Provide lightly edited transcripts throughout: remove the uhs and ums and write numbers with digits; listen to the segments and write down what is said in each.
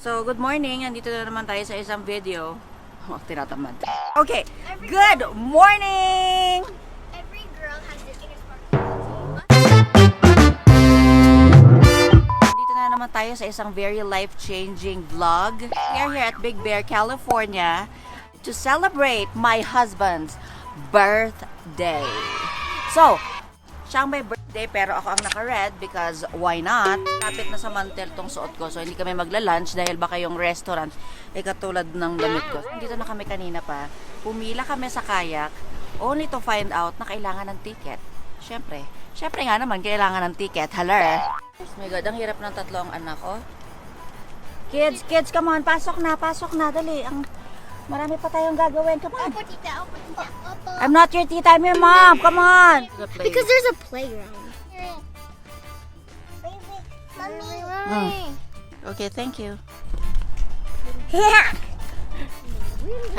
So, good morning. Andito na naman tayo sa isang video. Oh, tinatamad. Okay, good morning! Every girl has this in her Andito na naman tayo sa isang very life-changing vlog. We are here at Big Bear, California to celebrate my husband's birthday. So, siyang may birthday pero ako ang naka-red because why not? Kapit na sa mantel tong suot ko so hindi kami magla-lunch dahil baka yung restaurant ay katulad ng damit ko. Dito na kami kanina pa. Pumila kami sa kayak only to find out na kailangan ng ticket. Syempre nga naman kailangan ng ticket. Hello. Oh my God, ang hirap ng tatlong anak ko. Kids, come on, pasok na, dali. Marami pa tayong gagawin. Come on. Opo, tita. Opo. I'm not your tita, I'm your mom. Come on. Because there's a playground. Mommy. Okay, thank you. Yeah.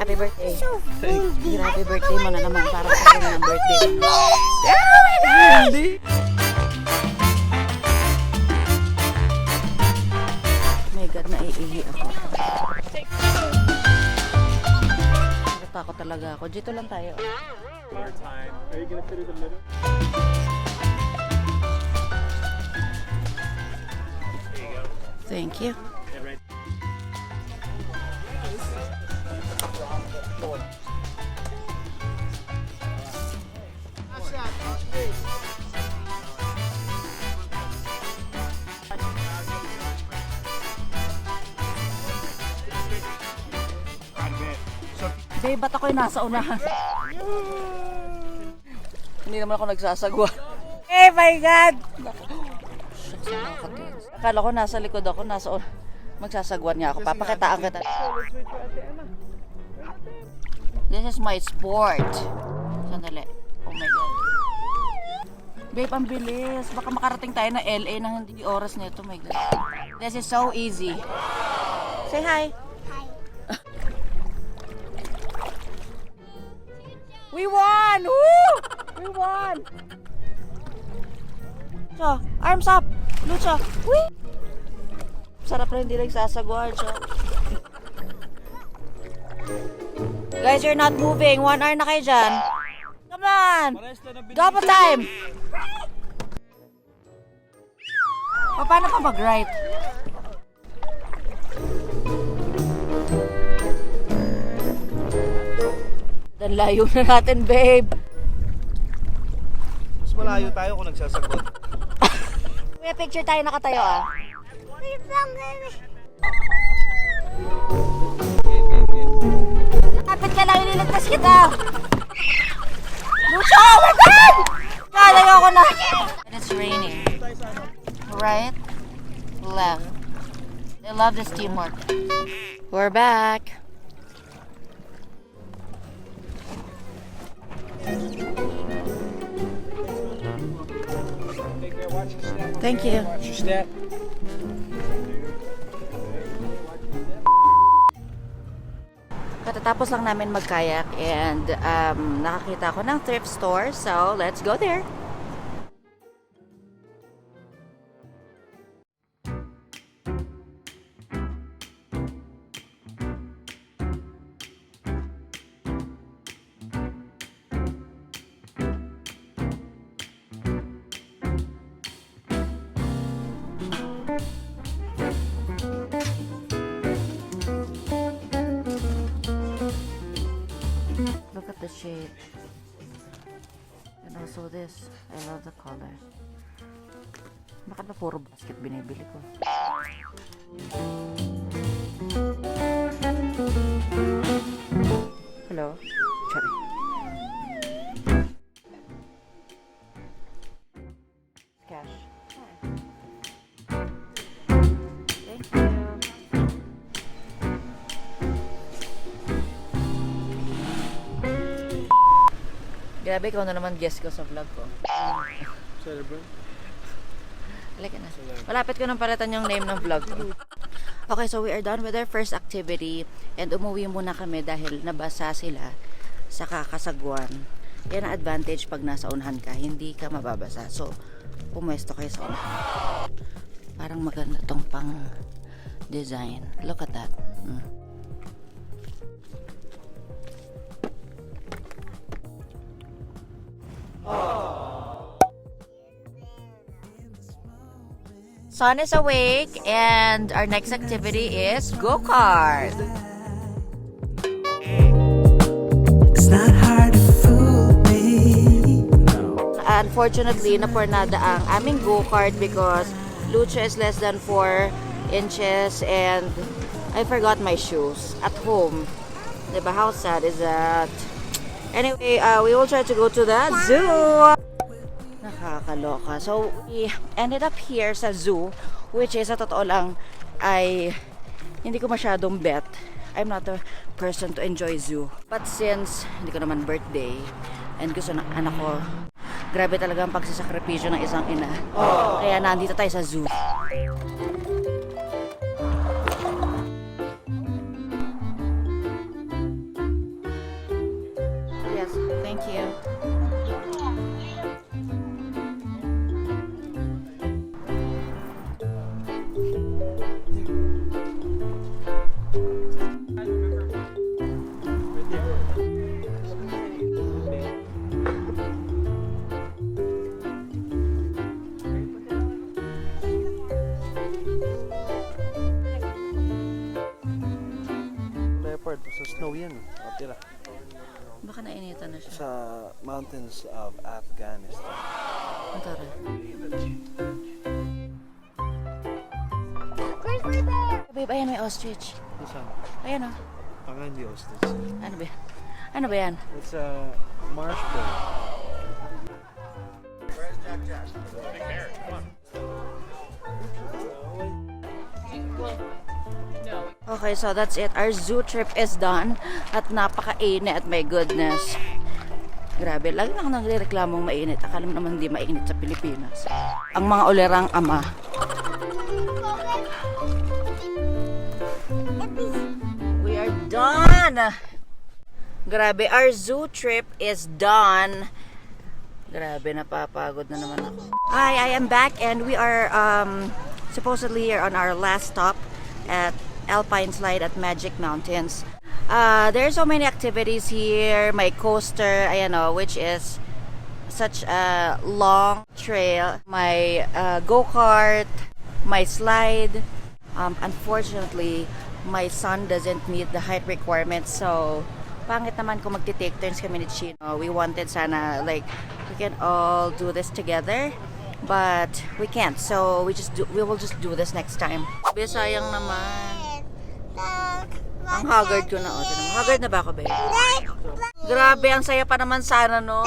Happy birthday. So windy. Happy birthday mo na naman para sa akin ng birthday. Oh my God! Oh my God, naiihi ako. Natakot talaga ako. Dito lang tayo. Time. Are you gonna fit in the middle? There you go. Thank you. Yeah, right. Babe, ba't ako'y nasa unahan? Hindi naman ako nagsasagwa. Hey, my God! Shucks, nakakatigas. Akala ko nasa likod ako, magsasagwan nga ako. Papakitaan kita. This is my sport. Sandali. Oh my God. Babe, ang bilis. Baka makarating tayo na LA nang hindi oras nito. Oh my God. This is so easy. Say hi. We won! Woo! We won! So, arms up! Lucha! Wee! Sarap na hindi nagsasagwa siya. Guys, you're not moving. 1 hour na kayo dyan. Come on! Double time! Paano pa mag-right? Dan layo na natin, babe. Mas malayo tayo kung nagsasagot. Kuya, picture tayo nakatayo ah. Kapit ka lang, ililigtas kita. Lucha! Oh my God! God, ayoko na. And it's raining. Right? Left. I love this teamwork. We're back. Thank you. Watch your step. Katatapos lang namin magkayak and nakakita ko ng thrift store, so let's go there. Look at the shade. And also this. I love the color. Bakit ba puro basket binibili ko? Hello? Sorry. Cash. Thank you. Grabe, ikaw na naman guest ko sa vlog ko. Celebrate. Halika na. Malapit ko nang palitan yung name ng vlog ko. Okay, so we are done with our first activity and umuwi muna kami dahil nabasa sila sa kakasagwan. Yan ang advantage pag nasa unahan ka, hindi ka mababasa. So, pumwesto kayo sa unahan. Parang maganda tong pang design. Look at that. Son is awake and our next activity is go-kart. It's not hard to fool me. Unfortunately, napornada ang aming go-kart because Lucha is less than 4 inches and I forgot my shoes at home. Diba? How sad is that? Anyway, we will try to go to the zoo. Nakakaloka. So, we ended up here sa zoo, which is, sa totoo lang, ay hindi ko masyadong bet. I'm not a person to enjoy zoo. But since, hindi ko naman birthday, and gusto ng anak ko, grabe talaga ang pagsasakripisyo ng isang ina. Kaya nandito tayo sa zoo. Yes, thank you. Leopard, sa snow yan. Tira. Baka nainitan na siya. Sa mountains of Afghanistan. Ang tara. Where's my bear? Babe, ayan may ostrich. Saan? Ayan o. Pangan di ostrich. Ano ba yan? Ano ba yan? It's a marsh bird. Okay, so that's it. Our zoo trip is done. At napakainit, my goodness. Grabe, lagi na ako nagre-reklamong mainit. Akala mo naman hindi mainit sa Pilipinas. Ang mga ulerang ama. We are done! Grabe, our zoo trip is done. Grabe, napapagod na naman ako. Hi, I am back and we are supposedly here on our last stop at Alpine Slide at Magic Mountains. There are so many activities here. My coaster, ayan o, which is such a long trail. My go-kart, my slide. Unfortunately, my son doesn't meet the height requirements, so pangit naman kung magti-take turns kami ni Chino. We wanted sana like we can all do this together, but we can't. So we will just do this next time. Sayang naman. Ang haggard ko na. O, haggard na ba ako, babe? Grabe, ang saya pa naman sana, no?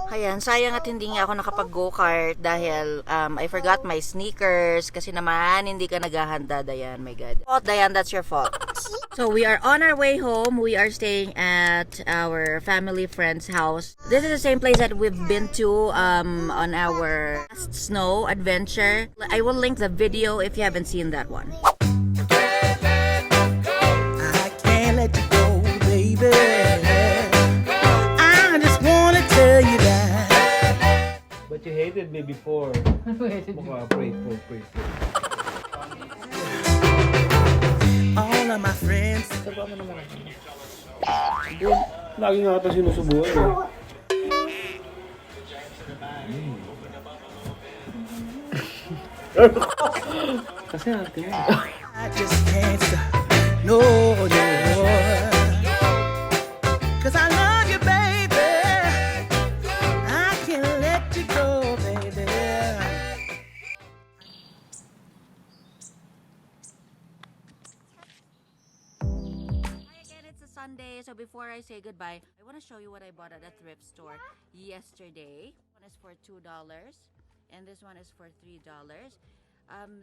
Ayan, sayang at hindi nga ako nakapag-go-kart dahil I forgot my sneakers kasi naman hindi ka naghahanda, Dayan. My God. Oh, Dayan, that's your fault. So we are on our way home. We are staying at our family friend's house. This is the same place that we've been to on our last snow adventure. I will link the video if you haven't seen that one. I can't let you go, baby. I just wanna tell you that. But you hated me before. Mukha, pray. All of my friends. Lagi nga ata sinusubuan eh. Kasi ate mo. I just can't stop. No. 'Cause I love you, baby. I can't let you go, baby. Hi again, it's a Sunday. So before I say goodbye, I want to show you what I bought at a thrift store yesterday. One is for $2 and this one is for $3.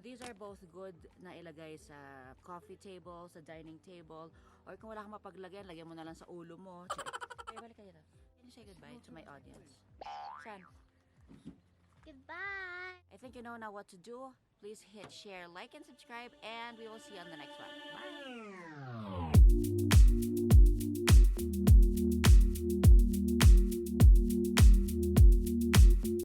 These are both good na ilagay sa coffee table, sa dining table, or kung wala kang mapaglagyan, lagyan mo na lang sa ulo mo. Okay, balik kayo. Can you say goodbye to my audience? San? Goodbye. I think you know now what to do. Please hit share, like, and subscribe, and we will see you on the next one. Bye!